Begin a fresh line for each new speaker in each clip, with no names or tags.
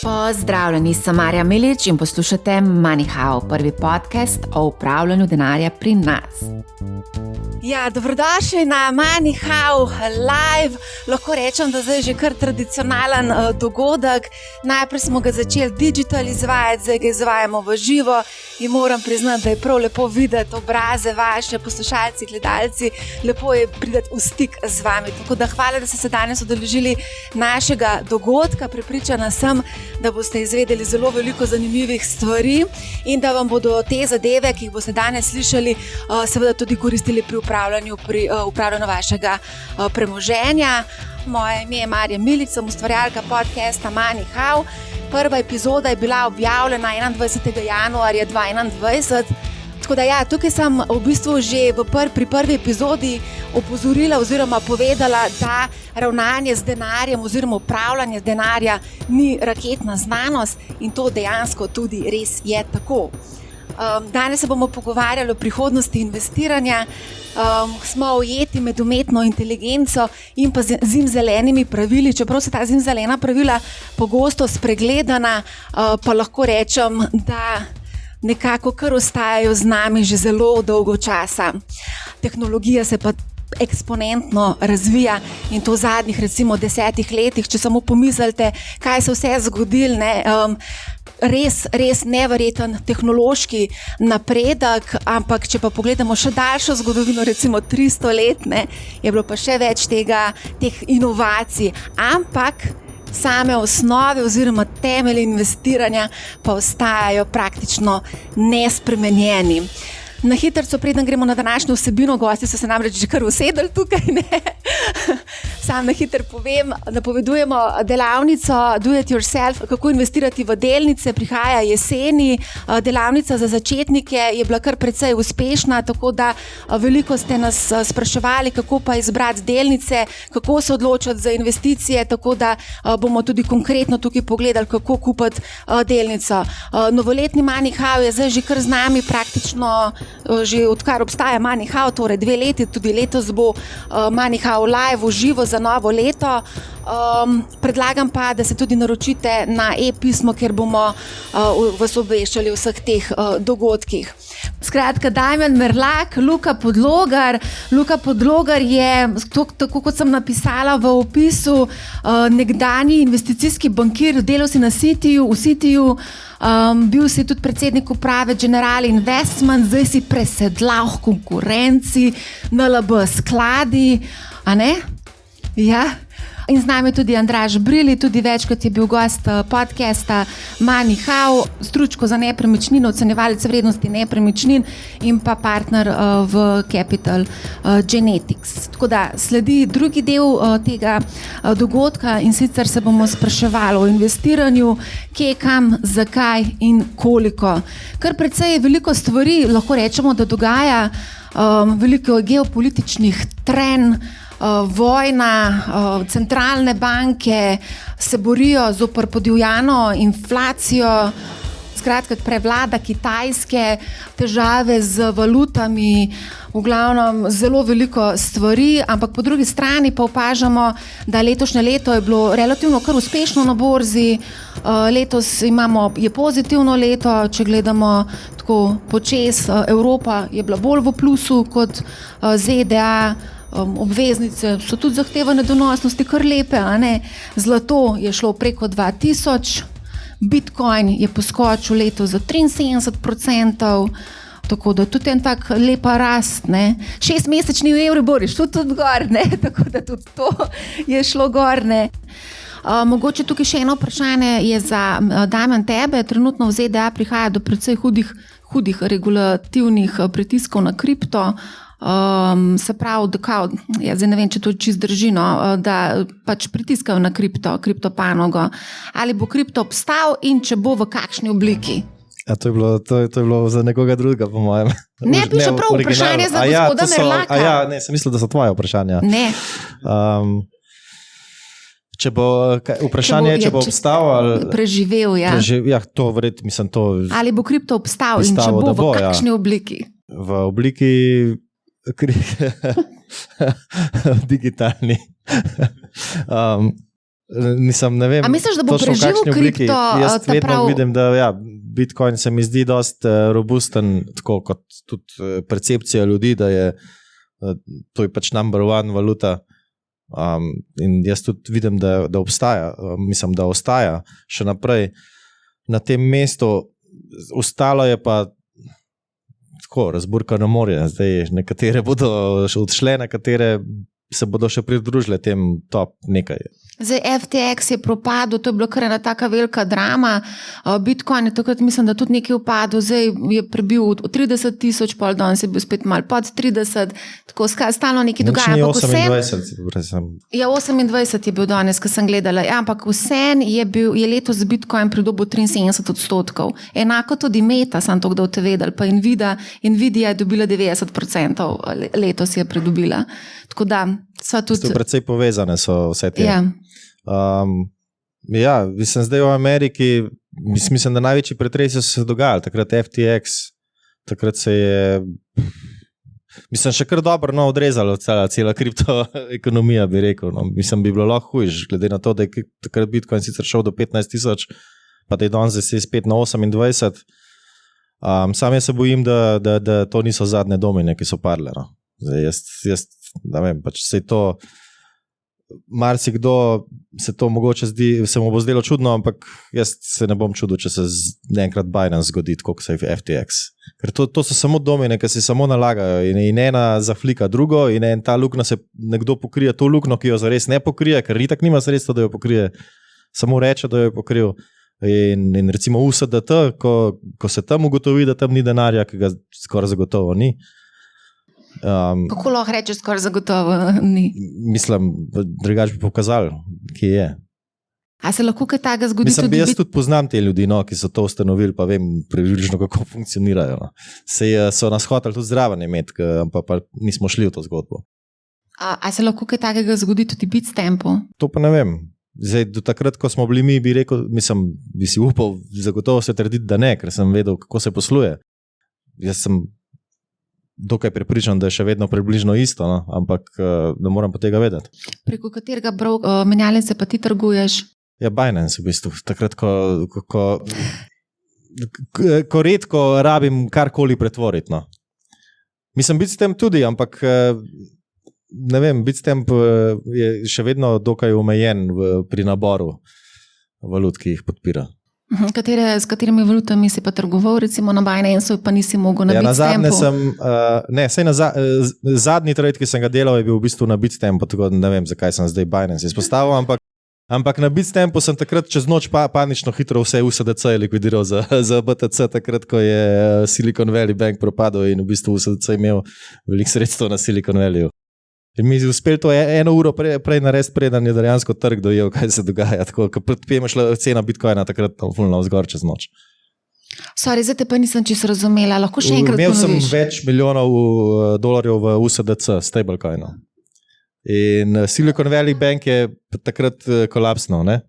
Pozdravljeni, sem Marja Milič in poslušate MoneyHow, prvi podcast o upravljanju denarja pri nas. Ja, dobrodošli na MoneyHow Live. Lahko rečem, da zdaj je že kar tradicionalen dogodek. Najprej smo ga začeli digital izvajati, zdaj ga izvajamo v živo in moram priznati, da je prav lepo videti obraze vaše, poslušalci, gledalci. Lepo je priti v stik z vami. Tako da hvala, da ste se danes udeležili našega dogodka. Prepričana sem, da boste izvedeli zelo veliko zanimivih stvari in da vam bodo te zadeve, ki jih boste danes slišali, seveda tudi koristili pri upravljanju vašega premoženja. Moje ime je Marja Milič, sem ustvarjalka podcasta MoneyHow. Prva epizoda je bila objavljena 21. januarja 2021. Tako da ja, tukaj sem v bistvu že pri prvi epizodi opozorila oziroma povedala, da ravnanje z denarjem oziroma upravljanje denarja ni raketna znanost in to dejansko tudi res je tako. Danes se bomo pogovarjali o prihodnosti investiranja, smo ujeti med umetno inteligenco in pa zimzelenimi pravili. Čeprav so ta zimzelena pravila pogosto spregledana, pa lahko rečem, da nekako kar ostajajo z nami že zelo dolgo časa. Tehnologija se pa eksponentno razvija in to v zadnjih recimo 10 letih, če samo pomislite, kaj se vse zgodilo, res neverjeten tehnološki napredek, ampak če pa pogledamo še daljšo zgodovino, recimo 300 let, je bilo pa še več teh inovacij, ampak same osnove oziroma temelji investiranja pa ostajajo praktično nespremenjeni. Na hitrco, preden gremo na današnjo vsebino, gosti so se namreč že kar usedeli tukaj, Sam na hitro povem, napovedujemo delavnico Do It Yourself, kako investirati v delnice, prihaja jeseni. Delavnica za začetnike je bila kar precej uspešna, tako da veliko ste nas spraševali, kako pa izbrati delnice, kako se odločiti za investicije, tako da bomo tudi konkretno tukaj pogledali, kako kupiti delnico. Novoletni MoneyHow je zdaj že kar z nami praktično, že odkar obstaja MoneyHow, torej 2 leti, tudi letos bo MoneyHow Live v živo za novo leto. Predlagam pa, da se tudi naročite na e-pismo, kjer bomo vas obveščali o vseh teh dogodkih. Skratka, Damjan Merlak, Luka Podlogar. Luka Podlogar je, tako kot sem napisala v opisu, nekdanji investicijski bankir, delal si na Cityju, v Cityju, bil si tudi predsednik uprave General Investment, zdaj si presedlal v konkurenci, NLB skladi, a ne? Ja. In z nami tudi Andraž Brili, tudi večkrat je bil gost podcasta MoneyHow, stručko za nepremičnino, ocenjevalec vrednosti nepremičnin in pa partner v Capital Genetics. Tako da sledi drugi del tega dogodka in sicer se bomo spraševali o investiranju, kje, kam, zakaj in koliko. Kar precej veliko stvari lahko rečemo, da dogaja, veliko geopolitičnih trenj, vojna, centralne banke se borijo zoper podivjano inflacijo, skratka prevlada Kitajske, težave z valutami, v glavnem zelo veliko stvari, ampak po drugi strani pa opažamo, da letošnje leto je bilo relativno kar uspešno na borzi. Letos je pozitivno leto, če gledamo tako počez. Evropa je bila bolj v plusu kot ZDA. Obveznice so tudi zahtevane donosnosti kar lepe, a ne? Zlato je šlo preko 2000, Bitcoin je poskočil leto za 73%, tako da tudi en tak lepa rast, 6-mesečni Euribor je šlo tudi gor, tako da tudi to je šlo gor, Mogoče tukaj še eno vprašanje je za Damjan tebe. Trenutno v ZDA prihaja do precej hudih regulativnih pritiskov na kripto. Se pravi, da zdaj ne vem, če to čist drži, da pač pritiskajo na kriptopanogo. Ali bo kripto obstal in če bo, v kakšni obliki?
Ja, to je bilo za nekoga drugega, po mojem.
Ne, piše prav vprašanje za gospoda Merlaka.
Ne, sem mislil, da so tvoje vprašanja.
Ne.
Če bo obstal ali
preživel, ja.
To verjetno, mislim, to.
Ali bo kripto obstal in če bo, v kakšni obliki?
V obliki digitalni. Ne vem.
A misliš, da bo preživel kripto?
Jaz vedno vidim, da Bitcoin se mi zdi dost robusten, tako kot tudi percepcija ljudi, da je to je pač number one valuta. In jaz tudi vidim, da obstaja, mislim, da ostaja še naprej na tem mestu. Ostalo je pa tako, razburkano morje. Zdaj, nekatere bodo odšle, nekatere se bodo še pridružile tem top nekaj.
Zdaj, FTX je propadel, to je bilo kar ena taka velika drama. Bitcoin je takrat, mislim, da tudi nekaj upadel, zdaj je prebil 30,000, pol danes je bil spet malo pod 30, tako stalno nekaj dogaja.
28.
Ja, 28 je bil danes, ko sem gledala, ampak vsem je letos Bitcoin pridobil 73%. Enako tudi Meta, sem to kdo te vedel, pa Nvidia je dobila 90%, letos je pridobila. Tako da so tudi...
Predvsej povezane so vse te.
Ja.
Mislim, zdaj v Ameriki, mislim, da največji pretresi so se dogajali, takrat FTX, takrat se je, mislim, še kar dobro odrezalo cela kriptoekonomija, bi rekel. Mislim, bi bilo lahko hujš, glede na to, da je takrat Bitcoin sicer šel do 15,000, pa da je danes zdaj spet na 28. Sam jaz se bojim, da to niso zadnje domine, ki so padle. No. Zdaj, jaz ne vem, pač se je to, marsikdo se to mogoče se mu bo zdelo čudno, ampak jaz se ne bom čudil, če se enkrat Binance zgodi, kot se je FTX. Ker to so samo domine, ki se samo nalagajo in ena zaflika drugo in ta luknja se nekdo pokrije to luknjo, ki jo zares ne pokrije, ker itak nima sredstva, da jo pokrije, samo reče, da jo je pokril. In recimo USDT, ko se tam ugotovi, da tam ni denarja, ki ga skoraj zagotovo ni.
Kako lahko rečeš, skoraj zagotovo ni?
Mislim, drugač bi pokazali, kje je.
A se lahko kaj takega zgodi?
Mislim, jaz tudi poznam te ljudi, ki so to ustanovili, pa vem približno, kako funkcionirajo. No. So nas hoteli tudi zraven imeti, pa nismo šli v to zgodbo.
A se lahko kaj takega zgodi tudi Bitstampu?
To pa ne vem. Zdaj, do takrat, ko smo bili mi, bi rekel, mislim, bi si upal zagotovo se trditi, da ne, ker sem vedel, kako se posluje. Jaz sem dokaj prepričan, da je še vedno približno isto, no? Ampak ne moram pa tega vedeti.
Preko katerega menjalnice pa ti trguješ?
Ja, Binance v bistvu. Takrat, ko redko rabim karkoli pretvoriti. No? Mislim, Bitstamp tudi, ampak ne vem, Bitstamp je še vedno dokaj omejen pri naboru valut, ki jih podpira.
S katerimi valutami si pa trgoval, recimo na Binance, pa nisi mogel na Bitstampu?
Zadnji trade, ki sem ga delal, je bil v bistvu na Bitstampu, tako ne vem, zakaj sem zdaj Binance izpostavil, ampak na Bitstampu sem takrat čez noč panično hitro vse USDC likvidiral za BTC, takrat, ko je Silicon Valley Bank propadel in v bistvu USDC imel veliko sredstev na Silicon Valleyju. In mi je uspel to 1 uro prej narediti, preden je dejansko trg dojel, kaj se dogaja. Tako, ko predtem je šla cena Bitcoina takrat fulno vzgor čez noč.
Sorry, zdaj te pa nisem čisto razumela. Lahko še enkrat
ponoviš? Imel
sem
več milijonov dolarjev v USDC, stablecoinu. In Silicon Valley Bank je takrat kolapsnil, ne?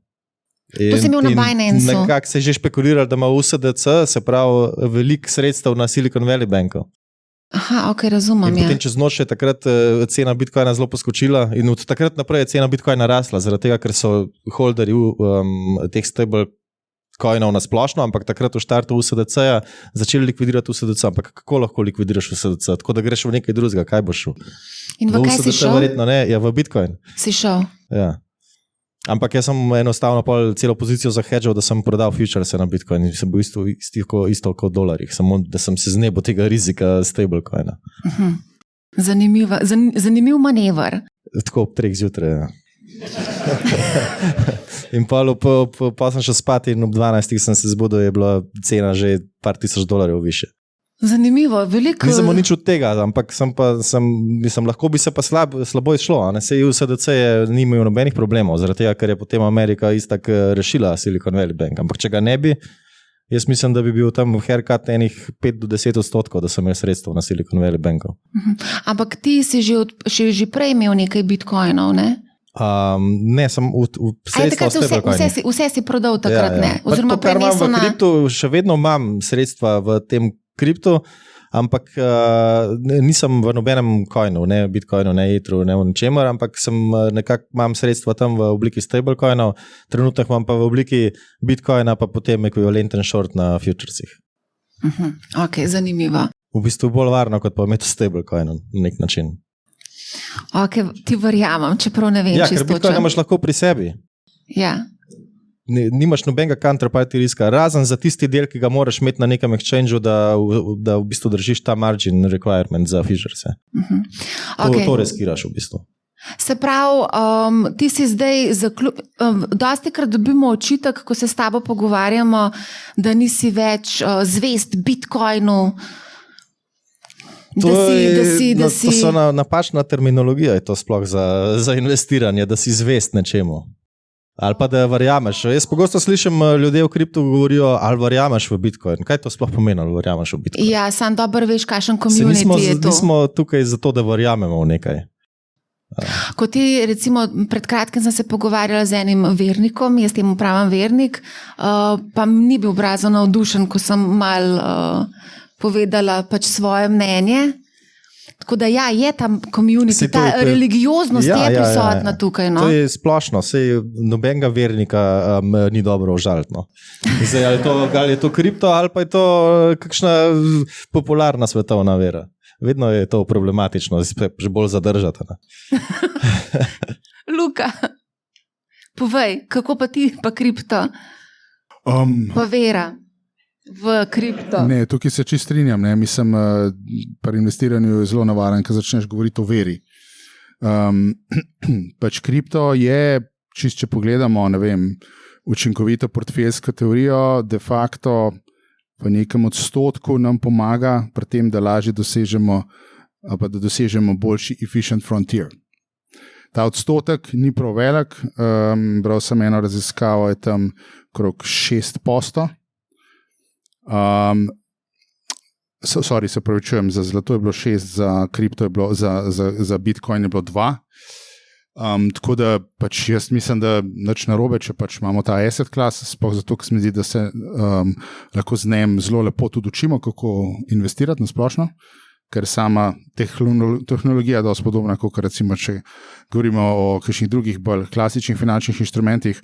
To si imel na Binance.
Nekako se je že špekuliral, da ima USDC, se pravi veliko sredstev na Silicon Valley Banku.
Aha, ok, razumem.
In potem čez noč je takrat cena Bitcoina zelo poskočila in od takrat naprej je cena Bitcoina rasla, zaradi tega, ker so holderji teh stablecoinov na splošno, ampak takrat v štartu USDC-ja začeli likvidirati USDC, ampak kako lahko likvidiraš USDC? Tako da greš v nekaj drugega, kaj boš šel?
In v kaj si šel?
Verjetno ne, ja, v Bitcoin.
Si šel?
Ja. Ampak jaz sem enostavno celo pozicijo zahedžal, da sem prodal futurese na Bitcoin in sem bil isto kot dolarjih, samo da sem se znebil tega rizika stablecoina.
Zanimiv manever.
Tako ob 3 zjutraj. Ja. In pa sem šel spat in ob 12 sem se zbudil, je bila cena že par tisoč dolarjev više.
Zanimivo, veliko...
Nisem nič od tega, ampak lahko bi se pa slabo izšlo. Sej USDC ni imel nobenih problemov, zaradi tega, ker je potem Amerika istak rešila Silicon Valley Bank. Ampak če ga ne bi, jaz mislim, da bi bil tam haircut enih 5-10%, da sem imel sredstvo na Silicon Valley Banku.
Ampak ti si že prej imel nekaj bitcoinov, ne?
Ne, sem sredstva stablecoini.
Vse si prodal takrat, ne?
Oziroma, to, kar imam v kriptu, še vedno imam sredstva v tem kriptu, ampak nisem v nobenem coinu, ne Bitcoinu, ne Etheru, ne v ničemer, ampak nekako imam sredstva tam v obliki stablecoinov, trenutno imam pa v obliki Bitcoina, pa potem ekvivalenten short na futuresih.
Ok, zanimivo.
V bistvu bolj varno, kot pa imeti stablecoin na nek način.
Ok, ti verjamem, čeprav ne vem, čisto.
Ker Bitcoin imaš lahko pri sebi.
Ja.
Nimaš nobenega counterparty riska, razen za tisti del, ki ga moraš imeti na nekem exchange-u, da v bistvu držiš ta margin requirement za futures.
Okay.
To riskiraš v bistvu.
Se pravi, ti si zdaj dosti krat dobimo očitek, ko se s tabo pogovarjamo, da nisi več zvest Bitcoinu. To
so napačna terminologija, je to sploh za investiranje, da si zvest nečemu. Ali pa da verjameš. Jaz pogosto slišim ljudje v kriptu govorijo, ali verjameš v Bitcoin. Kaj to sploh pomeni, ali verjameš v Bitcoin?
Ja, sam dobro veš, kakšen community je to.
Nismo tukaj zato, da verjamemo v nekaj.
Ko ti, recimo, pred kratkim sem se pogovarjala z enim vernikom, jaz temu pravim vernik, pa ni bil obrazno navdušen, ko sem malo povedala pač svoje mnenje. Tako da ja, je tam community, ta religioznost je prisotna tukaj. No?
To je splošno, sej nobenega vernika ni dobro užaliti. No. Zdaj, ali je to kripto, ali pa je to kakšna popularna svetovna vera. Vedno je to problematično, že bolj zadržati.
Luka, povej, kako pa ti pa kripto? Pa vera v kripto.
Ne, tukaj se čisto strinjam. Mislim, pri investiranju je zelo navaren, ko začneš govoriti o veri. Pač kripto je, če pogledamo, ne vem, učinkovito portfeljsko teorijo, de facto v nekem odstotku nam pomaga pri tem, da lažje dosežemo, pa da dosežemo boljši efficient frontier. Ta odstotek ni prav velik, bral sem eno raziskavo, je tam okrog 6%. Se pravičujem, za zlato je bilo 6, za kripto je bilo, za Bitcoin je bilo 2. Tako da pač jaz mislim, da nič narobe, če pač imamo ta asset class, sploh zato, ker se mi zdi, da se lahko z njem zelo lepo tudi učimo, kako investirati na splošno, ker sama tehnologija je dosti podobna, kot recimo, če govorimo o kakšnih drugih bolj klasičnih finančnih inštrumentih,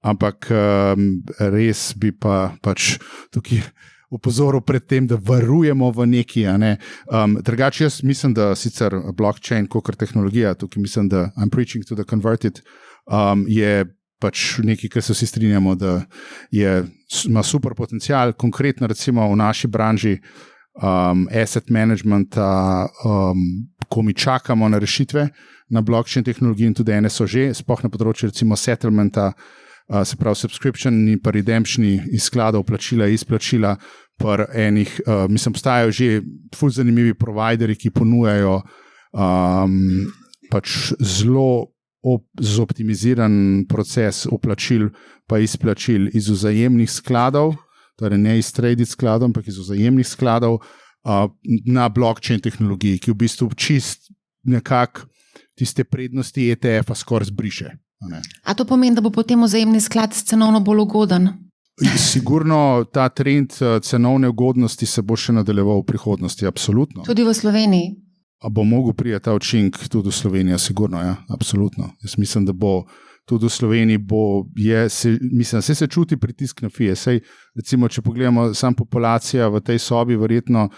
ampak res bi pa pač tukaj upozoril pred tem, da varujemo v neki. Drugače jaz mislim, da sicer blockchain, kakor tehnologija, tukaj mislim, da I'm preaching to the converted, je pač nekaj, kar se vsi strinjamo, da ima super potencial, konkretno recimo v naši branži asset managementa, ko mi čakamo na rešitve na blockchain tehnologiji in tudi ene so že, sploh na področju recimo settlementa, se pravi subscription in pa redemption iz skladov, plačila, izplačila, par enih, mislim, obstajajo že ful zanimivi provideri, ki ponujajo pač zelo zoptimiziran proces vplačil pa izplačil iz vzajemnih skladov, torej ne iz traded skladov, ampak iz vzajemnih skladov na blockchain tehnologiji, ki v bistvu čist nekako tiste prednosti ETF-a skoraj zbriše.
A to pomeni, da bo potem vzajemni sklad cenovno bolj ugoden?
Sigurno ta trend cenovne ugodnosti se bo še nadaljeval v prihodnosti, absolutno.
Tudi v Sloveniji?
A bo mogel priti ta učink tudi v Sloveniji, sigurno, ja, absolutno. Jaz mislim, da bo tudi v Sloveniji se čuti pritisk na FIE. Sej, recimo, če pogledamo, sam populacija v tej sobi verjetno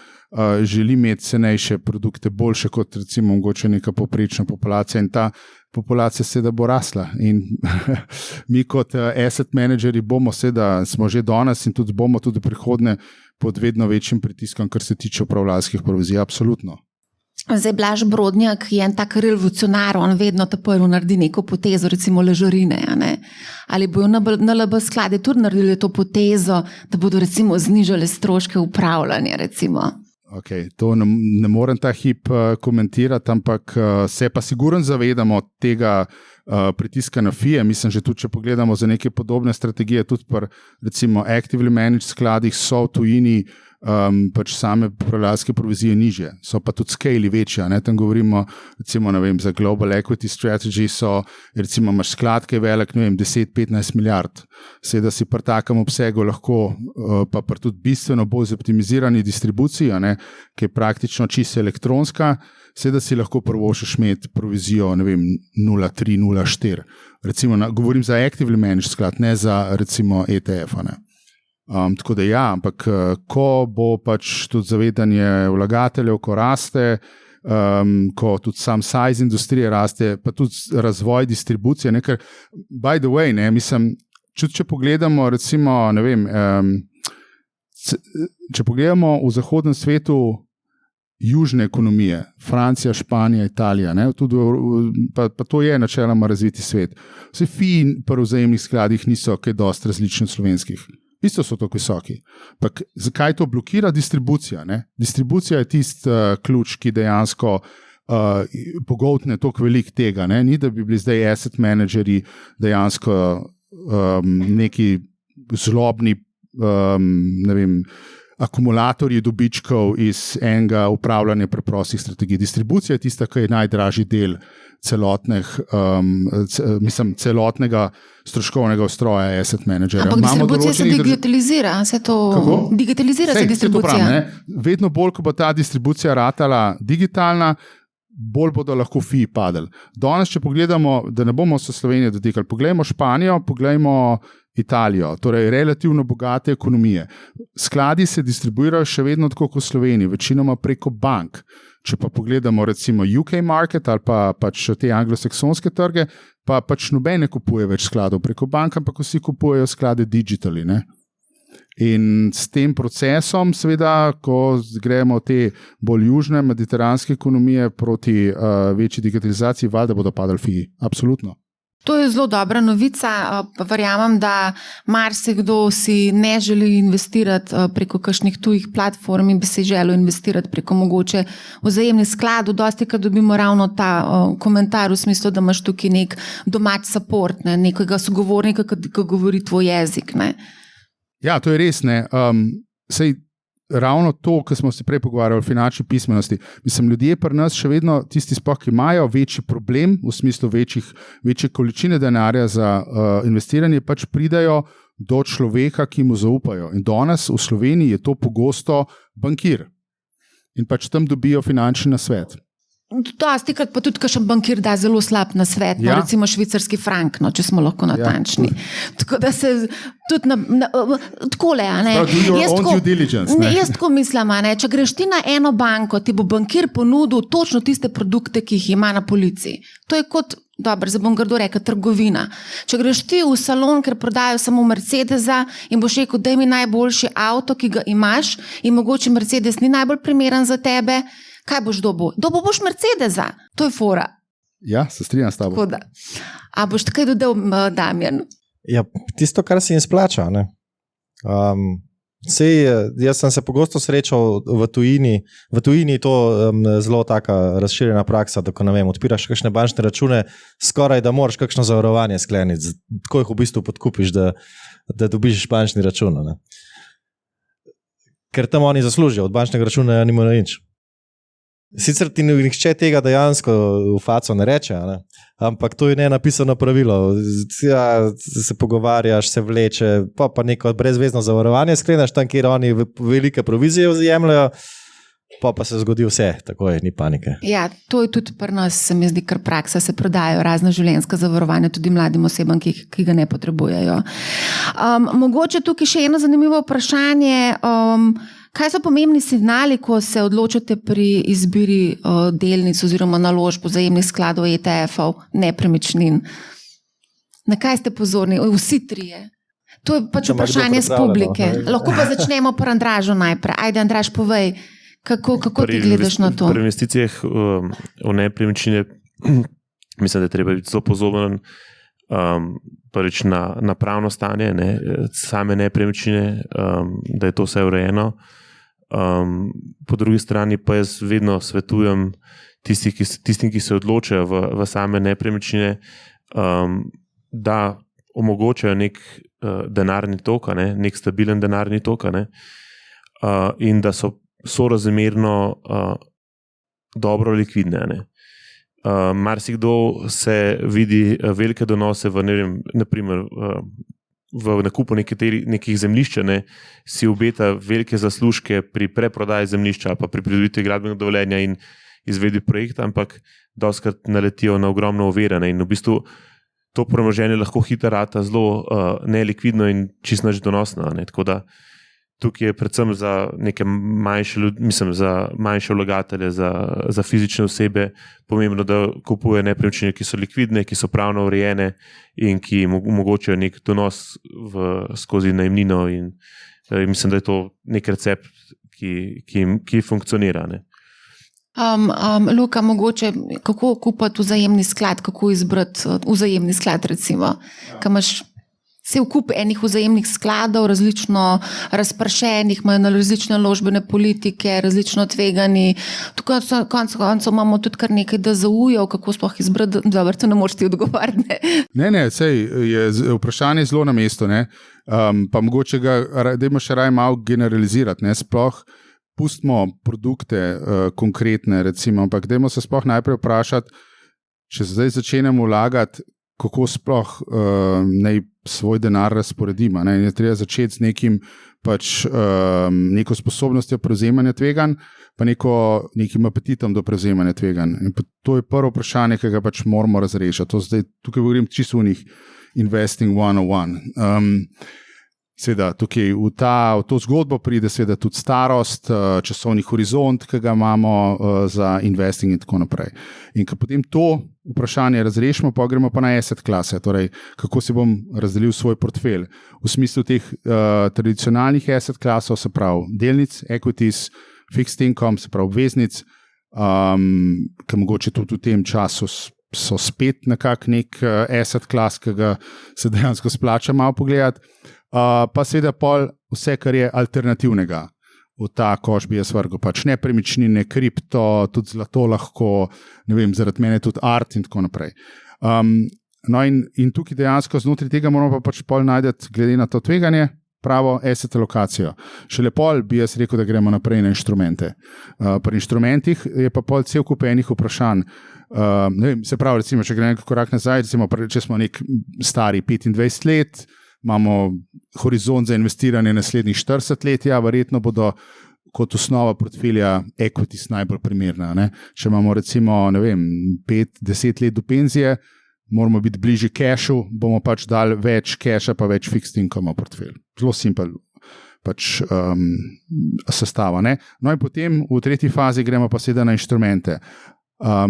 želi imeti cenejše produkte, boljše kot recimo mogoče neka povprečna populacija, in ta populacija seveda bo rasla. In mi kot asset menedžerji smo že danes in tudi bomo tudi prihodnje pod vedno večjim pritiskom, kar se tiče upravljalskih provizij, absolutno.
Zdaj Blaž Brodnjak je en tak revolucionar, on vedno ta prvi naredi neko potezo, recimo ležorine. Ali bojo NLB skladi tudi naredili to potezo, da bodo recimo znižali stroške upravljanja, recimo?
Okay, to ne morem ta hip komentirati, ampak se pa sigurno zavedamo tega pritiska na FIE. Mislim, že tudi, če pogledamo za neke podobne strategije, tudi recimo actively managed skladih so v tujini pač same upravljalske provizije nižje, so pa tudi scale večja. Tam govorimo, recimo, za Global Equity Strategy so, recimo, imaš sklad, ki je velik, 10-15 milijard. Seveda si pri takem obsegu lahko pa tudi bistveno bolj zoptimizirani distribuciji, ki je praktično čisto elektronska, seveda si lahko prvošeš imeti provizijo 0,3, 0,4. Recimo, govorim za actively managed sklad, ne za recimo ETF. Tako da ampak ko bo pač tudi zavedanje vlagateljev, ko raste, ko tudi sam size industrije raste, pa tudi razvoj distribucije, ker by the way, mislim, če pogledamo recimo, če pogledamo v zahodnem svetu južne ekonomije, Francija, Španija, Italija, tudi, pa to je načeloma razviti svet. Vse FII pri vzajemnih skladih niso kaj dosti različni od slovenskih. Isto so tako visoki. Pak, zakaj to blokira? Distribucija. Distribucija je tisti ključ, ki dejansko pogoltne toliko velik tega. Ni, da bi bili zdaj asset menedžerji dejansko neki zlobni akumulatorji dobičkov iz enega upravljanja preprostih strategij. Distribucija je tista, ki je najdražji del celotnega stroškovnega ustroja asset managerja.
Ampak distribucija se digitalizira, digitalizira se distribucija.
Vedno bolj, ko bo ta distribucija ratala digitalna, bolj bodo lahko FII padali. Danes, če pogledamo, da ne bomo se Slovenije dotikali, pogledajmo Španijo, pogledajmo Italijo, torej relativno bogate ekonomije. Skladi se distribuirajo še vedno tako kot v Sloveniji, večinoma preko bank. Če pa pogledamo recimo UK market ali pa pač te anglosaksonske trge, pa pač noben ne kupuje več skladov preko bank, ampak vsi kupujejo sklade digitali. In s tem procesom, seveda, ko gremo te bolj južne mediteranske ekonomije proti večji digitalizaciji, valjda bodo padali FII. Absolutno.
To je zelo dobra novica. Verjamem, da marsikdo si ne želi investirati preko kakšnih tujih platform in bi se želel investirati preko mogoče vzajemnih skladov. Dostikrat dobimo ravno ta komentar v smislu, da imaš tukaj nek domač support, nekega sogovornika, ki govori tvoj jezik.
Ja, to je res. Sej ravno to, kar smo se prej pogovarjali o finančni pismenosti. Mislim, ljudje pri nas še vedno tisti sploh, ki imajo večji problem, v smislu večje količine denarja za investiranje, pač pridajo do človeka, ki mu zaupajo. In danes v Sloveniji je to pogosto bankir. In pač tam dobijo finančni nasvet.
Dostikrat pa tudi kakšen bankir da zelo slab nasvet, recimo švicarski frank, če smo lahko natančni. Tako da se tudi takole, jaz tako mislim, če greš ti na eno banko, ti bo bankir ponudil točno tiste produkte, ki jih ima na policiji. To je kot, dobro, zdaj bom grdo rekel, trgovina. Če greš ti v salon, ker prodajo samo Mercedesa in boš rekel, daj mi najboljši avto, ki ga imaš in mogoče Mercedes ni najbolj primeren za tebe, kaj boš dobil? Dobil boš Mercedesa. To je fora.
Ja, se strinjam s tabo.
A boš takaj dodal, Damjan?
Ja, tisto, kar se jim splača. Jaz sem se pogosto srečal v tujini. V tujini je to zelo taka razširjena praksa, da ko odpiraš kakšne bančne račune, skoraj da moraš kakšno zavarovanje skleniti. Tako jih v bistvu podkupiš, da dobiš bančni račun. Ker tam oni zaslužijo, od bančnega računa nimajo nič. Sicer ti nihče tega dejansko v faco ne reče, ampak to je nenapisano pravilo. Ja, se pogovarjaš, se vleče, pa neko brezvezno zavarovanje skleneš tam, kjer oni velike provizije vzjemljajo, pa se zgodi vse, tako je, ni panike.
Ja, to je tudi pri nas, se mi zdi, kar praksa, se prodajajo razna življenjska zavarovanja tudi mladim osebam, ki ga ne potrebujejo. Mogoče tukaj še eno zanimivo vprašanje. Kaj so pomembni signali, ko se odločate pri izbiri delnic oziroma naložb vzajemnih skladov ETF-ov, nepremičnin? Na kaj ste pozorni? Vsi trije. To je pač vprašanje z publike. Lahko pa začnemo pri Andražu najprej. Ajde, Andraž, povej, kako ti gledaš na to?
Pri investicijah v nepremičnine mislim, da je treba biti zelo pozoren prvič na pravno stanje, same nepremičnine, da je to vse urejeno. Po drugi strani pa jaz vedno svetujem tistim, ki se odločajo v same nepremičnine, da omogočajo nek denarni tok, nek stabilen denarni tok, in da so sorazmerno dobro likvidne. Marsikdo se vidi velike donose v, naprimer, v nakupu nekih zemljišč, si obeta velike zaslužke pri preprodaji zemljišča, pa pri pridobitvi gradbenega dovoljenja in izvedbi projekta, ampak dostikrat naletijo na ogromno ovire, in v bistvu to premoženje lahko hitro rata zelo nelikvidno in čisto nič donosno. Tako da tukaj je predvsem za neke manjše ljudi, mislim, za manjše vlagatelje, za fizične osebe pomembno, da kupujejo nepremičnine, ki so likvidne, ki so pravno urejene in ki omogočajo nek donos skozi najemnino, in mislim, da je to nek recept, ki funkcionira.
Luka, mogoče kako kupiti vzajemni sklad, kako izbrati vzajemni sklad, recimo, kaj imaš cel kup enih vzajemnih skladov, različno razpršenih, imajo na različne naložbene politike, različno tvegani. Tukaj koncev imamo tudi kar nekaj DZU-jev, kako sploh izbrati, dobro, to ne moreš ti odgovoriti.
Ne, sej je vprašanje zelo na mestu, pa mogoče ga, dajmo še raje malo generalizirati, sploh pustimo produkte konkretne, recimo, ampak dajmo se sploh najprej vprašati, če zdaj začenemo vlagati, kako sploh naj svoj denar razporedimo. Je treba začeti z neko sposobnostjo prevzemanja tveganj, pa nekim apetitom do prevzemanja tveganj. In to je prvo vprašanje, ki ga moramo razrešiti. Tukaj govorim čisto o njih investing 101. Seveda, tukaj v to zgodbo pride seveda tudi starost, časovni horizont, ki ga imamo za investing in tako naprej. In ko potem to vprašanje razrešimo, pa gremo pa na asset klase, torej kako si bom razdelil svoj portfelj. V smislu teh tradicionalnih asset klasov, se pravi delnic, equities, fixed income, se pravi obveznic, ki mogoče tudi v tem času so spet nekak nek asset klas, ki ga se dejansko splača malo pogledati. Pa seveda pol vse, kar je alternativnega v ta koš bi jaz vrgel, nepremičnine, kripto, tudi zlato lahko, ne vem, zaradi mene tudi art in tako naprej. No in tukaj dejansko znotraj tega moramo pa pol najti, glede na to tveganje, pravo asset alokacijo. Šele pol bi jaz rekel, da gremo naprej na inštrumente. Pri inštrumentih je pa pol cel kup enih vprašanj. Ne vem, se pravi, recimo, če gremo korak nazaj, recimo, če smo nek stari 25 let, imamo horizont za investiranje naslednjih 40 let, verjetno bodo kot osnova portfelja equities najbolj primerna. Če imamo recimo, ne vem, 5-10 let do penzije, moramo biti bližje cashu, bomo dali več casha pa več fixed income v portfelj. Zelo simpel sestava. No in potem v tretji fazi gremo pa seveda na inštrumente.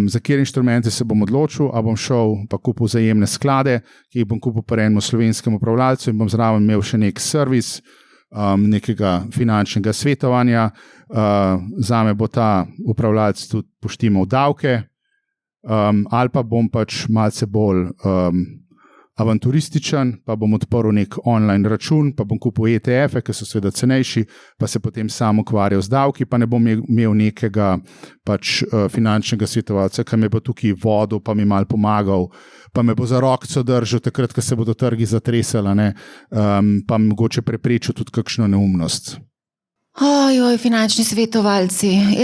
Za kjer inštrumente se bom odločil, a bom šel pa kupil vzajemne sklade, ki jih bom kupil pri enem slovenskem upravljalcu in bom zraven imel še nek servis, nekega finančnega svetovanja. Zame bo ta upravljalec tudi poštimal davke, ali pa bom malce bolj avanturističen, pa bom odprl nek online račun, pa bom kupil ETF-e, ki so seveda cenejši, pa se potem sam ukvarjal z davki, pa ne bom imel nekega finančnega svetovalca, ki me bo tukaj vodil, pa mi malo pomagal, pa me bo za rokco držal takrat, ko se bodo trgi zatresali, pa mogoče preprečil tudi kakšno neumnost.
Ojoj, finančni svetovalci.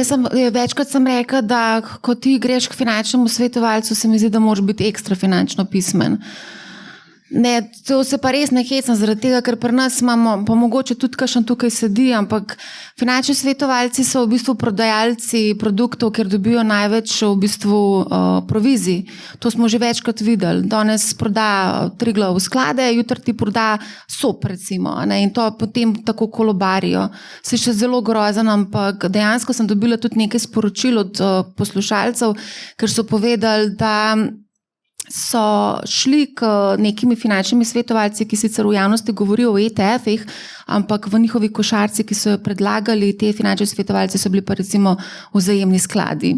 Večkrat sem rekel, da ko ti greš k finančnemu svetovalcu, se mi zdi, da moraš biti ekstra finančno pismen. Ne, to se pa res ne hecam zaradi tega, ker pri nas imamo, pa mogoče tudi kakšen tukaj sedi, ampak finančni svetovalci so v bistvu prodajalci produktov, ker dobijo največ v bistvu provizij. To smo že večkrat videli. Danes proda Triglav sklade, jutri ti proda SOP recimo, in to potem tako kolobarijo. Se še zelo grozen, ampak dejansko sem dobila tudi nekaj sporočil od poslušalcev, ker so povedali, da so šli k nekimi finančnimi svetovalci, ki sicer v javnosti govorijo o ETF-ih, ampak v njihovi košarci, ki so jo predlagali, te finančni svetovalci so bili pa recimo vzajemni skladi.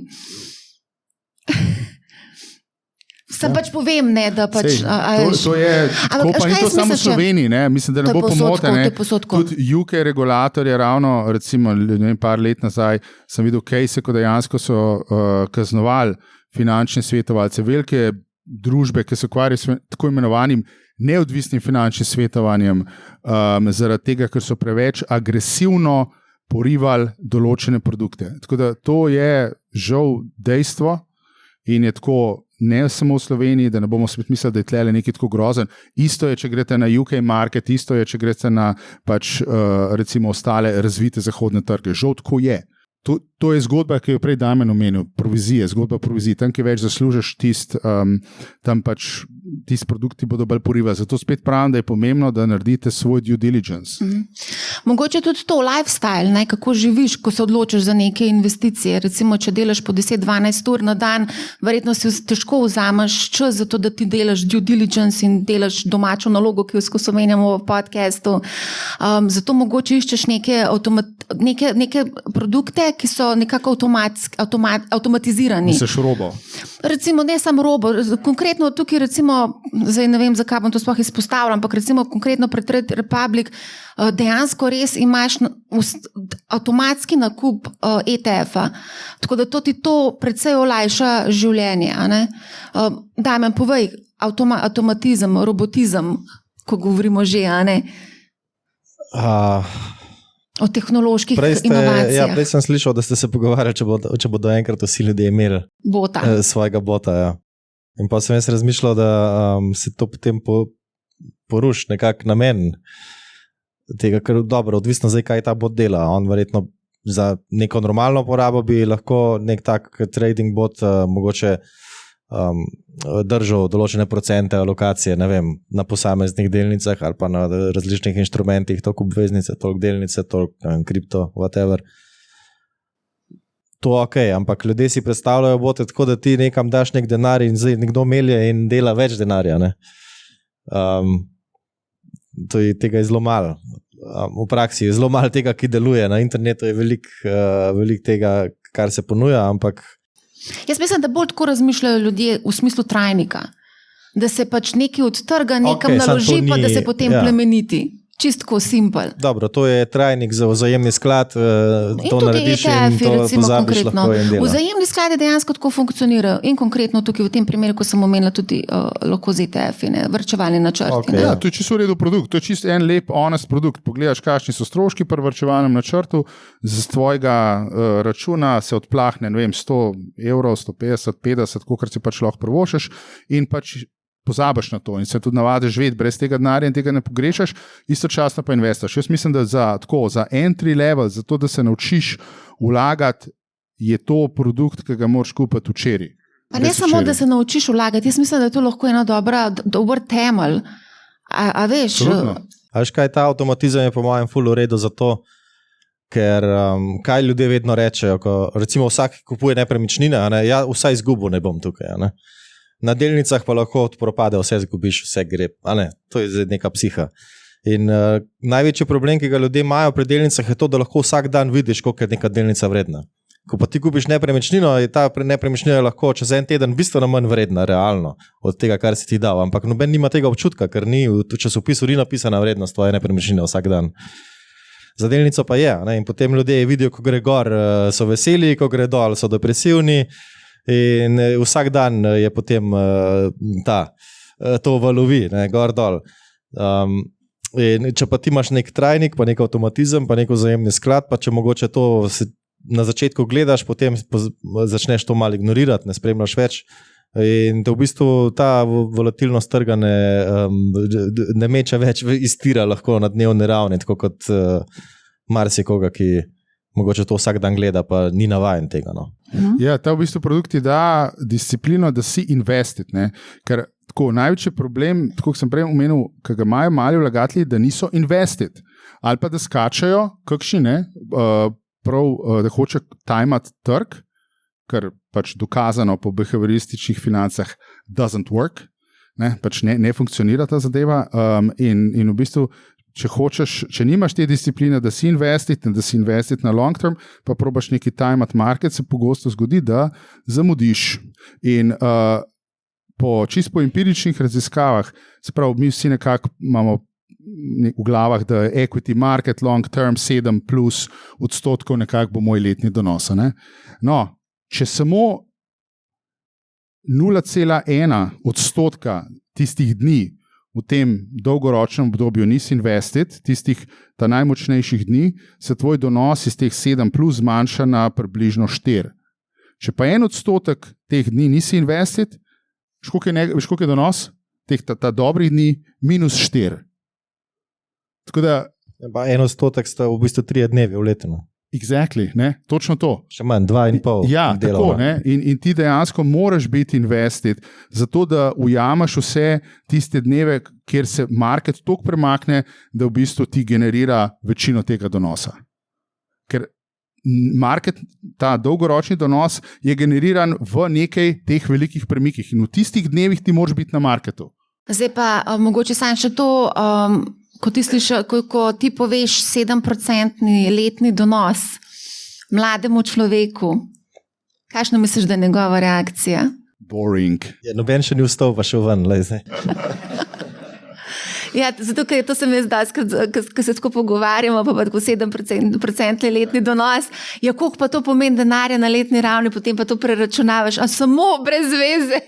Sem povem, da
to je, tako pa ni to samo v Sloveniji, mislim, da ne bo pomote. Tudi UK regulator je ravno, recimo, par let nazaj, sem videl case, ko dejansko so kaznovali finančne svetovalce, velike družbe, ki se ukvarjajo s tako imenovanim neodvisnim finančnim svetovanjem, zaradi tega, ker so preveč agresivno porivali določene produkte. Tako da to je žal dejstvo in je tako ne samo v Sloveniji, da ne bomo spet mislili, da je tle nekaj tako grozen. Isto je, če greste na UK market, isto je, če greste na recimo ostale razvite zahodne trge. Žal tako je. To je zgodba, ki jo prej Damjan omenil, provizije, zgodba provizije. Tam, ki več zaslužiš, tam tisti produkti bodo bolj porivali. Zato spet pravim, da je pomembno, da naredite svoj due diligence.
Mogoče tudi to lifestyle, kako živiš, ko se odločiš za neke investicije. Recimo, če delaš po 10-12 ur na dan, verjetno si težko vzameš čas za to, da ti delaš due diligence in delaš domačo nalogo, ki jo skozi omenjamo v podcastu. Zato mogoče iščeš neke produkte, ki so nekako avtomatizirani.
Misliš robo?
Recimo, ne samo robo, konkretno tukaj recimo, zdaj ne vem, zakaj bom to sploh izpostavljal, ampak recimo konkretno pri Trade Republic dejansko res imaš avtomatski nakup ETF-a, tako da to ti precej olajša življenje. Damjan, povej, avtomatizem, robotizem, ko govorimo že, a ne? O tehnoloških inovacijah.
Prej sem slišal, da ste se pogovarjali, če bodo enkrat vsi ljudje imeli svojega bota. Ja. In pa sem jaz razmišljal, da se to potem poruši nekak namen tega, ker dobro, odvisno zdaj, kaj ta bot dela. On verjetno za neko normalno porabo bi lahko nek tak trading bot mogoče držal določene procente alokacije, ne vem, na posameznih delnicah ali pa na različnih inštrumentih, toliko obveznice, toliko delnice, toliko kripto, whatever. To ok, ampak ljudje si predstavljajo bote tako, da ti nekam daš nek denar in zdaj nekdo melje in dela več denarja. Ne? Tega je zelo malo. V praksi je zelo malo tega, ki deluje. Na internetu je veliko tega, kar se ponuja, ampak
jaz mislim, da bolj tako razmišljajo ljudje v smislu trajnika, da se pač nekaj od trga nekam naloži, pa da se potem plemeniti. Čistko simpel.
Dobro, to je trajnik za vzajemni sklad, to narediš in to pozabiš lahko in dela.
Vzajemni skladi dejansko tako funkcionirajo in konkretno tukaj v tem primeru, ko sem omenila tudi lahko z ETF-i, vrčevalni načrti.
Okay, ja, to je čisto v redu produkt, to je čisto en lep, honest produkt. Pogledaš, kakšni so stroški pri vrčevalnem načrtu, z tvojega računa se odplahne, ne vem, 100 evrov, 150, 50, kolikor si pač lahko prvošeš in pač pozabiš na to in se tudi navadiš živeti brez tega denarja in tega ne pogrešaš, istočasno pa investaš. Jaz mislim, da za entry level, za to, da se naučiš vlagati, je to produkt, ki ga moraš kupiti včeraj.
Pa ne samo, da se naučiš vlagati, jaz mislim, da je to lahko ena dober temelj. A veš?
A veš kaj, ta avtomatizem je po mojem ful v redu zato, ker kaj ljudje vedno rečejo, ko recimo vsak kupuje nepremičnine, ja, vsaj izgubo ne bom tukaj, ne? Na delnicah pa lahko propade, vse izgubiš, vse gre. To je neka psiha. In največji problem, ki ga ljudje imajo pri delnicah, je to, da lahko vsak dan vidiš, koliko je neka delnica vredna. Ko pa ti kupiš nepremičnino, je ta nepremičnina lahko čez en teden bistveno manj vredna, realno, od tega, kar si ti dal. Ampak noben nima tega občutka, ker v časopisu ni napisana vrednost tvoje nepremičnine vsak dan. Za delnico pa je. In potem ljudje vidijo, ko gre gor, so veseli, ko gre dol, so depresivni. In vsak dan je potem to valovi, gor dol. In če pa ti imaš nek trajnik, pa nek avtomatizem, pa nek vzajemni sklad, pa če mogoče to na začetku gledaš, potem začneš to malo ignorirati, ne spremljaš več. In te v bistvu ta volatilnost trga ne meče več iztira lahko na dnevne ravni, tako kot marsikoga, ki mogoče to vsak dan gleda, pa ni navajen tega. No.
Ja, ta v bistvu produkt ti da disciplino, da si investit. Ker tako največji problem, tako kot sem prej omenil, ki ga imajo mali vlagatelji, da niso investit. Ali pa da skačajo, kakšni prav, da hoče tajmati trg, ker pač dokazano po behaviorističnih financah doesn't work, pač ne funkcionira ta zadeva in v bistvu če nimaš te discipline, da si investit na long term, pa probaš neki time at market, se pogosto zgodi, da zamudiš. In čisto po empiričnih raziskavah, se pravi, mi vsi nekako imamo v glavah, da je equity market long term 7+ % nekako bo moj letni donos. No, če samo 0,1% tistih dni v tem dolgoročnem obdobju nisi invested, tistih ta najmočnejših dni, se tvoj donos iz teh 7 plus zmanjša na približno 4. Če pa 1% teh dni nisi invested, veš, koliko je donos? Ta dobrih dni -4. Tako da
1% sta v bistvu 3 dnevi v letu.
Exactly, ne? Točno to.
Še manj, 2,5.
Ja, tako, ne? In ti dejansko moraš biti invested, zato da ujameš vse tiste dneve, kjer se market toliko premakne, da v bistvu ti generira večino tega donosa. Ker market, ta dolgoročni donos je generiran v nekaj teh velikih premikih in v tistih dnevih ti moraš biti na marketu.
Zdaj pa mogoče sam še to, ko ti poveš 7% letni donos mlademu človeku, kakšno misliš, da je njegova reakcija?
Boring.
Ja, noben še ni vstal, pa še ven.
Ja, zato, ker to se mi zdi, ko se tako pogovarjamo, pa tako 7% letni donos. Ja, koliko pa to pomeni denarja na letni ravni, potem pa to preračunavaš, a samo brez veze.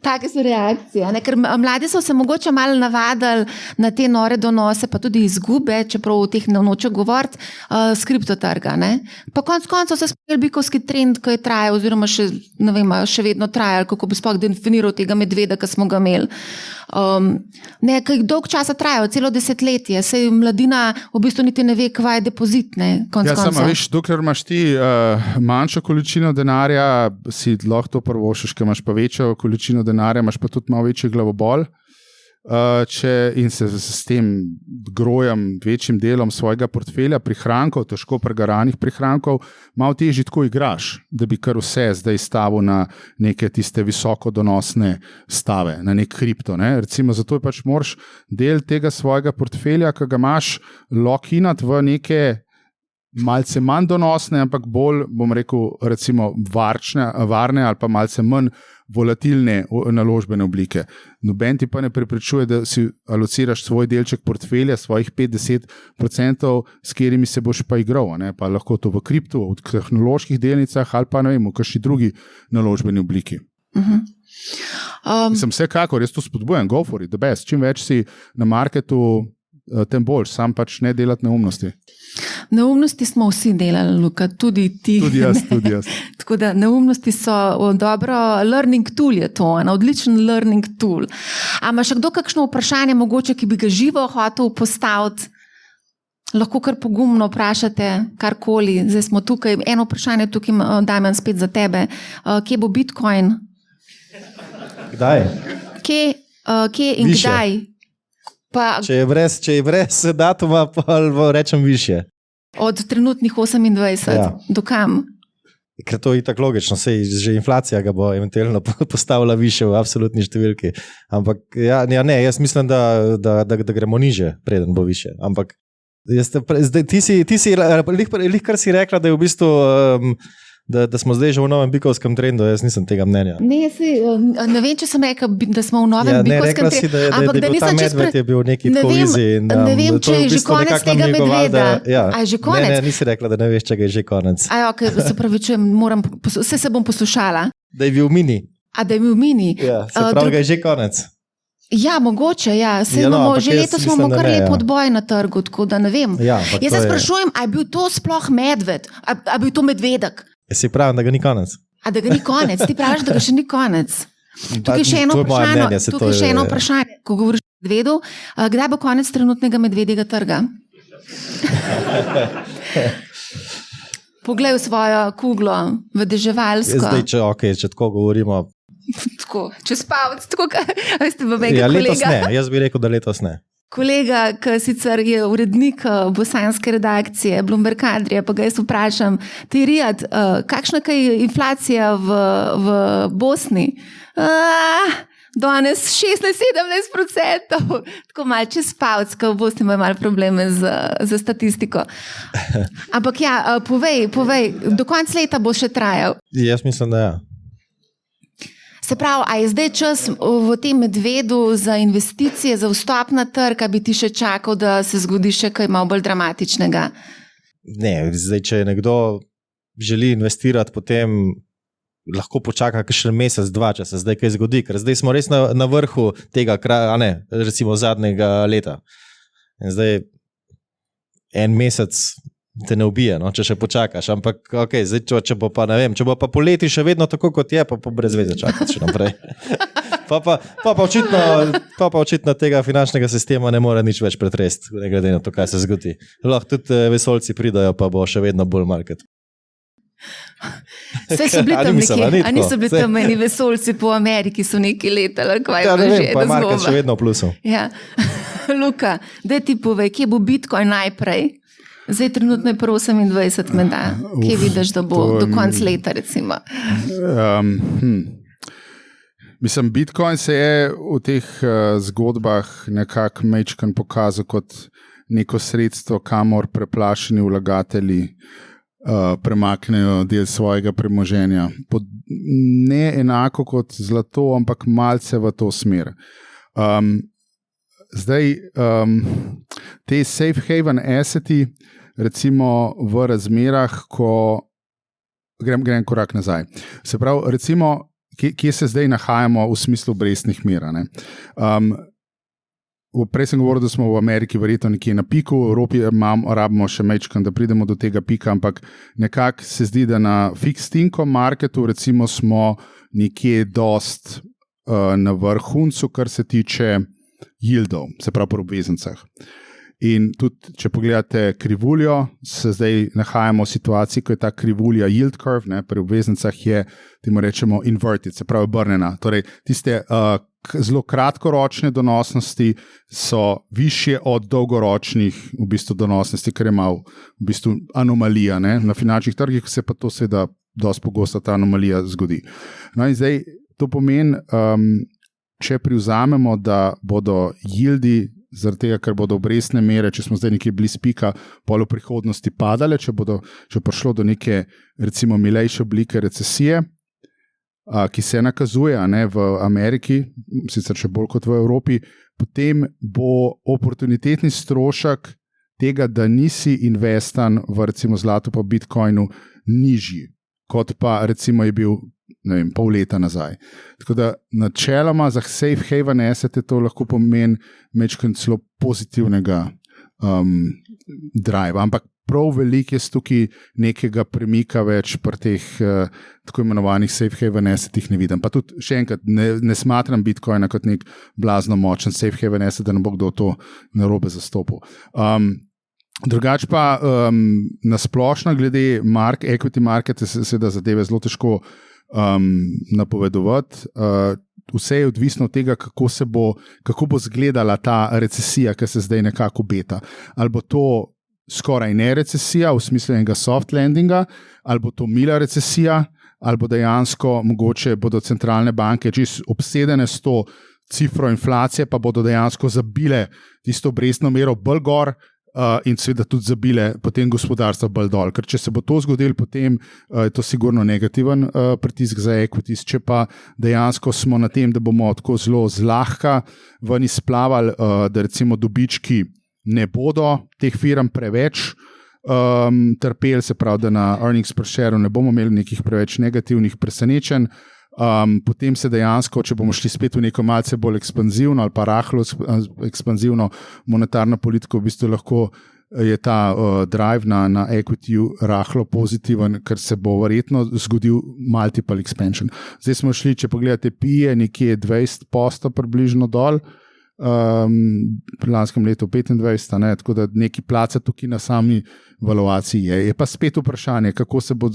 Take so reakcije. Ne? Ker mladi so se mogoče malo navadili na te nore donose, pa tudi izgube, čeprav v teh noče govoriti, s kriptotrga. Ne? Pa konec koncev se spomnil bikovski trend, ki je trajal, oziroma še, ne vem, še vedno trajal, kako bi sploh definiral tega medveda, ki smo ga imeli. Nekaj dolg časa trajajo, celo desetletje, sej mladina v bistvu niti ne ve, kva je depozit, ne, konc konca.
Sama veš, dokler imaš ti manjšo količino denarja, si lahko to prvošiš, ker imaš pa večjo količino denarja, imaš pa tudi malo večji glavobol, in se s tem grojem, večjim delom svojega portfelja, prihrankov, težko pregaranih prihrankov, malo težje tako igraš, da bi kar vse zdaj stavil na neke tiste visokodonosne stave, na nek kripto. Ne? Recimo, zato je pač moraš del tega svojega portfelja, ki ga imaš, lock-inat v neke malce manj donosne, ampak bolj, bom rekel, recimo varne ali pa malce manj volatilne naložbene oblike. Noben ti pa ne preprečuje, da si alociraš svoj delček portfelja, svojih 50%, s katerimi se boš pa igral, ne? Pa lahko to v kriptu, v tehnoloških delnicah ali pa ne vem, v kakšni drugi naložbeni obliki. Sem vsekakor, jaz to spodbujam, go for it, the best. Čim več si na marketu, tem boljš, sam pač ne delati neumnosti.
Neumnosti smo vsi delali, Luka, tudi ti.
Tudi jaz.
Tako da neumnosti so dobro, learning tool je to, odličen learning tool. A ima še kdo kakšno vprašanje, mogoče, ki bi ga živo hotel postaviti? Lahko kar pogumno vprašate, karkoli. Zdaj smo tukaj, eno vprašanje tukaj, Damjan, spet za tebe. Kje bo Bitcoin?
Kdaj?
Kje in
Više.
kdaj? Pa,
če je brez datuma, pa rečem više.
Od trenutnih 28,
Ja.
do kam?
Ker to je tako logično, sej že inflacija ga bo eventualno postavila više v absolutni številki. Ampak ne, jaz mislim, da gremo niže, preden bo više. Ampak ti si kar si rekla, da je v bistvu da smo zdaj že v novem bikovskem trendu, jaz nisem tega mnenja.
Ne vem, če sem rekla, da smo v novem bikovskem trendu.
Ne, rekla si, da je bil ta medved je bil neki tako vizi.
Ne vem, če je že konec tega medveda. A je že konec?
Ne, nisi rekla, da ne veš, če ga je že konec.
Se pravi, se bom poslušala.
Da je bil mini.
A da je bil mini.
Ja, se pravi, ga je že konec.
Ja, mogoče, ja. Že letos imamo kar lep odboj na trgu, tako da ne vem. Jaz se sprašujem, a je bil to sploh medved? A je bil to medvedek?
Si pravim, da ga ni konec.
A da ga ni konec? Ti praviš, da ga še ni konec. Tukaj še eno vprašanje, ko govoriš o medvedu. Kdaj bo konec trenutnega medvedjega trga? Poglej v svojo kuglo, v deževalsko.
Zdaj, če tako govorimo.
Tako, čez pavc, tako, veste, v mega kolega.
Letos ne, jaz bi rekel, da letos ne.
Kolega, ki sicer je urednik bosanske redakcije Bloomberg Adria, pa ga jaz vprašam, ti Rijad, kakšna je inflacija v Bosni? Danes 16-17%, tako malo čez pavc, ko v Bosni imajo malo probleme z statistiko. Ampak ja, povej, do konca leta bo še trajal.
Jaz mislim, da ja.
Se pravi, a je zdaj čas v tem medvedu za investicije, za vstop na trg, a bi ti še čakal, da se zgodi še kaj malo bolj dramatičnega?
Ne, zdaj, če nekdo želi investirati, potem lahko počaka še mesec, dva, če se zdaj kaj zgodi, ker zdaj smo res na vrhu tega kraja, recimo zadnjega leta. In zdaj en mesec te ne ubije, no, če še počakaš, ampak okay, zdaj, če bo pa, ne vem, če bo pa poleti še vedno tako, kot je, pa brez veze čakati še naprej. Pa očitno tega finančnega sistema ne more nič več pretresti, ne glede na to, kaj se zgodi. Lahko tudi vesoljci pridajo, pa bo še vedno bull market.
Vse so bili tam nekje, a niso bili tam meni vesoljci po Ameriki, so neki letali, kaj
ja, ne vem, pa je market še vedno v plusu.
Ja. Luka, daj ti povej, kje bo Bitcoin najprej? Zdaj trenutno je pa 28 menda. Kje vidiš, da bo do konca leta, recimo?
Mislim, Bitcoin se je v teh zgodbah nekako mečkan pokazal kot neko sredstvo, kamor preplašeni vlagatelji premaknejo del svojega premoženja. Ne enako kot zlato, ampak malce v to smer. Zdaj, te safe haven asseti, recimo v razmerah, ko grem korak nazaj. Se pravi, recimo, kje se zdaj nahajamo v smislu obrestnih mer. Prej sem govoril, da smo v Ameriki verjetno nekje na piku, v Evropi rabimo še mečkan, da pridemo do tega pika, ampak nekako se zdi, da na fixed income marketu recimo smo nekje dost na vrhuncu, kar se tiče yieldov, se pravi po obveznicah. In tudi, če pogledate krivuljo, se zdaj nahajamo v situaciji, ko je ta krivulja yield curve, ne, pri obveznicah je, temu rečemo, inverted, se pravi obrnjena. Torej, tiste zelo kratkoročne donosnosti so višje od dolgoročnih v bistvu donosnosti, kar je malo v bistvu anomalija. Ne. Na finančnih trgih se pa to seveda dosti pogosto ta anomalija zgodi. No in zdaj to pomeni, če privzamemo, da bodo yieldi zaradi tega, ker bodo obrestne mere, če smo zdaj nekje blizu pika, pol v prihodnosti padale, če prišlo do neke, recimo, milejše oblike recesije, ki se nakazuje v Ameriki, sicer še bolj kot v Evropi, potem bo oportunitetni strošek tega, da nisi investan v recimo zlato pa Bitcoinu nižji, kot pa recimo je bil pol leta nazaj. Tako da načeloma za safe haven assete to lahko pomeni mečkrat celo pozitivnega drive, ampak prav veliko je tukaj nekega premika več pri teh tako imenovanih safe haven assetih ne vidim. Pa tudi še enkrat ne smatram Bitcoina kot nek blazno močen safe haven asset, da ne bo kdo to narobe zastopil. Drugače pa nasplošno glede equity market je seveda zadeve zelo težko napovedovati. Vse je odvisno od tega, kako bo izgledala ta recesija, ki se zdaj nekako obeta. Ali bo to skoraj ne recesija v smislu enega soft landinga, ali bo to mila recesija, ali bo dejansko mogoče bodo centralne banke čisto obsedene s to cifro inflacije, pa bodo dejansko zabile tisto obrestno mero bolj gor, in seveda tudi zabile potem gospodarstvo bolj dol. Ker če se bo to zgodilo, potem je to sigurno negativen pritisk za equities. Če pa dejansko smo na tem, da bomo tako zelo zlahka ven izplavali, da recimo dobički ne bodo teh firm preveč trpeli, se pravi, da na earnings per share ne bomo imeli nekih preveč negativnih presenečenj, potem se dejansko, če bomo šli spet v neko malce bolj ekspanzivno ali pa rahlo ekspanzivno monetarno politiko, v bistvu lahko je ta drive na equity rahlo pozitiven, ker se bo verjetno zgodil multiple expansion. Zdaj smo šli, če pogledate PE, nekje 20% približno dol, pri lanskem letu 25, ne, tako da neki placa tukaj na sami valuaciji je. Je pa spet vprašanje, kako se bo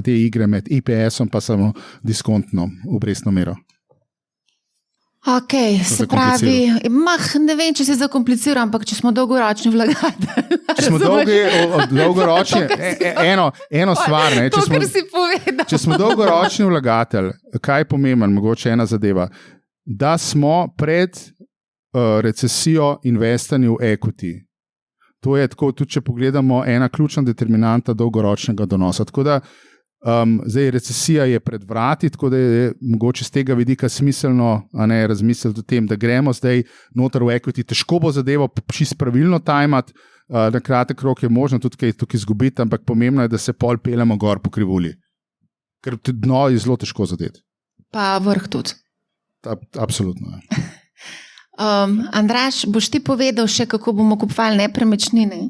te igre med EPS-om pa samo diskontno obrestno mero.
Ok, se pravi, ne vem, če se zakomplicira, ampak če smo dolgoročni vlagatelji.
Če smo dolgoročni, eno stvar, ne,
to, kar si povedal.
Če smo dolgoročni vlagatelj, kaj je pomemben, mogoče ena zadeva, da smo pred recesijo investirani v equity. To je tako, tudi če pogledamo, ena ključna determinanta dolgoročnega donosa. Tako da zdaj recesija je pred vrati, tako da je mogoče z tega vidika smiselno razmisliti o tem, da gremo zdaj noter v equity. Težko bo zadevo čisto pravilno tajmati, na kratek rok je možno tudi kaj tukaj izgubiti, ampak pomembno je, da se pol pelemo gor po krivulji. ker dno je zelo težko zadeti.
Pa vrh tudi.
Absolutno.
Andraž, boš ti povedal še, kako bomo kupovali nepremičnine?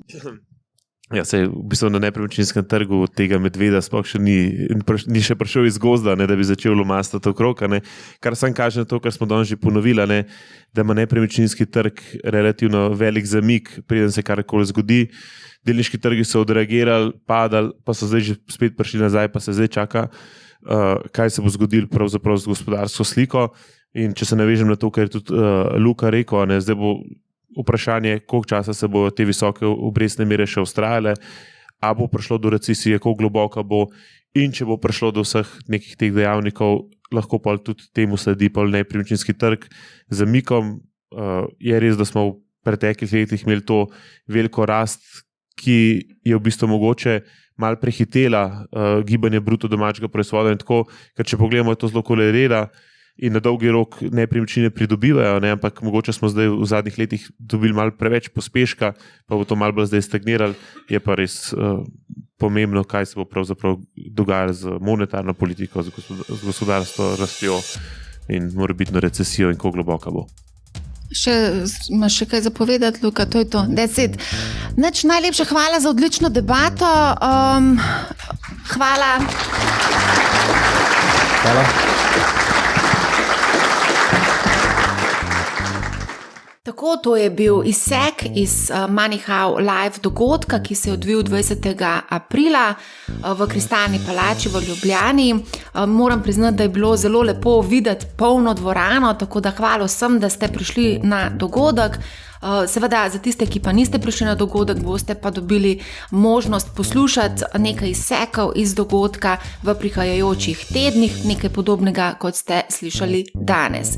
Ja, v bistvu na nepremičninskem trgu tega medveda sploh še ni še prišel iz gozda, da bi začel lomastati okrog. Kar sam kaže na to, kar smo danes že ponovili, da ima nepremičninski trg relativno velik zamik, preden se karkoli zgodi. Delniški trgi so odreagirali, padali, pa so zdaj že spet prišli nazaj, pa se zdaj čaka, kaj se bo zgodilo pravzaprav z gospodarsko sliko. In če se navežem na to, kar je tudi Luka rekel, zdaj bo vprašanje, koliko časa se bodo te visoke obrestne mere še vztrajale, a bo prišlo do recesije, koliko globoka bo, in če bo prišlo do vseh nekih teh dejavnikov, lahko pa tudi temu sledi pa nepremičninski trg z zamikom. Je res, da smo v preteklih letih imeli to veliko rast, ki je v bistvu mogoče malo prehitela gibanje bruto domačega proizvoda in tako, ker če pogledamo, je to zelo kolerira in na dolgi rok nepremičnine pridobivajo, ampak mogoče smo zdaj v zadnjih letih dobili malo preveč pospeška, pa bo to malo bolj zdaj stagniralo. Je pa res pomembno, kaj se bo pravzaprav dogajalo z monetarno politiko, z gospodarstvo rastjo in morebitno recesijo in kako globoka bo.
Imaš še kaj za povedati, Luka? To je to. Najlepša hvala za odlično debato. Hvala. Tako, to je bil izsek iz MoneyHow live dogodka, ki se je odvil 20. aprila v Kristalni palači v Ljubljani. Moram priznati, da je bilo zelo lepo videti polno dvorano, tako da hvala vsem, da ste prišli na dogodek. Seveda, za tiste, ki pa niste prišli na dogodek, boste pa dobili možnost poslušati nekaj izsekov iz dogodka v prihajajočih tednih, nekaj podobnega, kot ste slišali danes.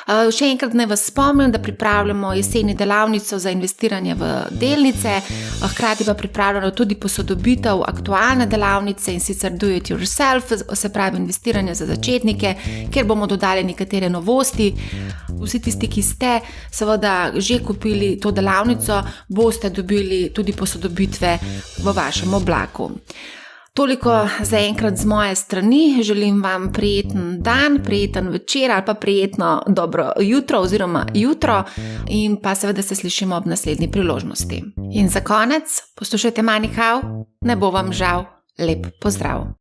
Še enkrat naj vas spomnim, da pripravljamo jeseni delavnico za investiranje v delnice, hkrati pa pripravljamo tudi posodobitev aktualne delavnice in sicer Do It Yourself, se pravi investiranje za začetnike, kjer bomo dodali nekatere novosti. Vsi tisti, ki ste seveda že kupili to delavnico, boste dobili tudi posodobitve v vašem oblaku. Toliko za enkrat z moje strani. Želim vam prijeten dan, prijeten večer ali pa prijetno dobro jutro oziroma jutro in pa seveda se slišimo ob naslednji priložnosti. In za konec poslušajte MoneyHow, ne bo vam žal. Lep pozdrav.